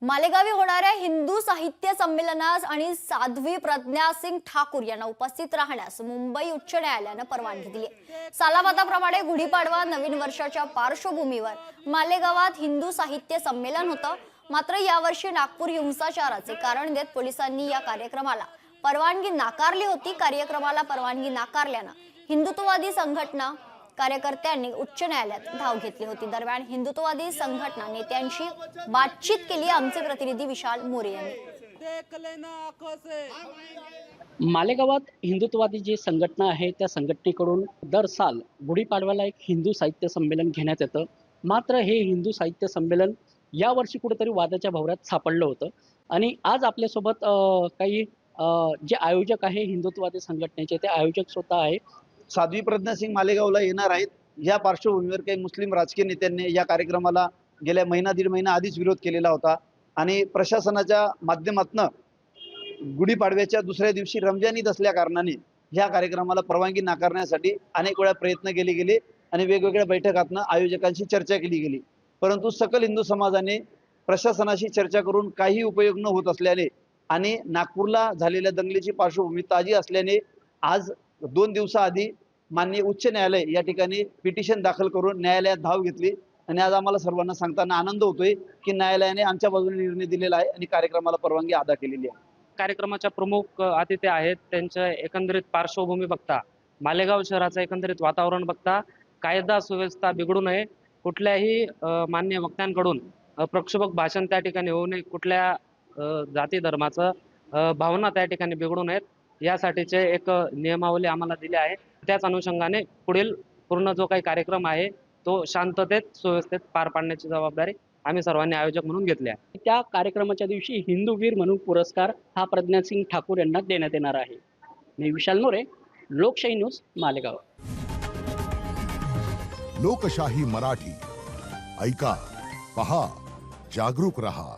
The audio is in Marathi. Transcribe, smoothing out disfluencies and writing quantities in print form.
मालेगावी होणाऱ्या हिंदू साहित्य संमेलनास आणि साध्वी प्रज्ञा सिंग ठाकूर यांना उपस्थित राहण्यास मुंबई उच्च न्यायालयाने परवानगी दिली। सालाबादाप्रमाणे गुढीपाडवा नवीन वर्षाच्या पार्श्वभूमीवर मालेगावात हिंदू साहित्य संमेलन होतं। मात्र यावर्षी नागपूर हिंसाचाराचे कारण देत पोलिसांनी या कार्यक्रमाला परवानगी नाकारली होती। कार्यक्रमाला परवानगी नाकारल्याने हिंदुत्ववादी संघटना कार्यकर्त्यांनी उच्च न्यायालयात धाव घेतली होती। दरम्यान हिंदुत्ववादी संघटना नेत्यांशी बातचीत केली। आमचे प्रतिनिधी विशाल मोरे यांनी मालेगावात हिंदुत्ववादी जी संघटना आहे त्या संघटनेकडून दर साल गुढीपाडव्याला एक हिंदू साहित्य संमेलन घेण्यात येतं। मात्र हे हिंदू साहित्य संमेलन यावर्षी कुठेतरी वादाच्या भोवऱ्यात सापडलं होतं आणि आज आपल्यासोबत काही जे आयोजक आहे हिंदुत्ववादी संघटनेचे ते आयोजक स्वतः आहे। साध्वी प्रज्ञा सिंग मालेगावला येणार आहेत। या पार्श्वभूमीवर काही मुस्लिम राजकीय नेत्यांनी या कार्यक्रमाला गेल्या दीड महिना आधीच विरोध केलेला होता आणि प्रशासनाच्या माध्यमातून गुढीपाडव्याच्या दुसऱ्या दिवशी रमजान ईद असल्या कारणाने या कार्यक्रमाला परवानगी नाकारण्यासाठी अनेक वेळा प्रयत्न केले गेले आणि वेगवेगळ्या बैठकातून आयोजकांशी चर्चा केली गेली, परंतु सकल हिंदू समाजाने प्रशासनाशी चर्चा करून काही उपयोग न होत असल्याने आणि नागपूरला झालेल्या दंगलीची पार्श्वभूमी ताजी असल्याने आज 2 दिवसाआधी माननीय उच्च न्यायालय या ठिकाणी पिटिशन दाखल करून न्यायालयात धाव घेतली आणि आज आम्हाला सर्वांना सांगताना आनंद होतोय की न्यायालयाने आमच्या बाजूने निर्णय दिलेला आहे आणि कार्यक्रमाला परवानगी अदा केलेली आहे। कार्यक्रमाच्या प्रमुख अतिथी आहेत, त्यांच्या एकंदरीत पार्श्वभूमी बघता, मालेगाव शहराचं एकंदरीत वातावरण बघता कायदा सुव्यवस्था बिघडू नये, कुठल्याही मान्य वक्त्यांकडून प्रक्षोभक भाषण त्या ठिकाणी होऊ नये, कुठल्या जाती धर्माचं भावना त्या ठिकाणी बिघडू नयेत यासाठीचे एक नियमावली आम्हाला दिली आहे। त्याच अनुषंगाने पुढील पूर्ण जो काही कार्यक्रम आहे तो शांततेत सुव्यवस्थेत पार पाडण्याची जबाबदारी आम्ही सर्वांनी आयोजक म्हणून घेतली आहे। त्या कार्यक्रमाच्या दिवशी हिंदूवीर म्हणून पुरस्कार हा प्रज्ञा सिंग ठाकूर यांना देण्यात येणार आहे। मी विशाल मोरे, लोकशाही न्यूज, मालेगाव। लोकशाही मराठी ऐका, पहा, जागरूक रहा।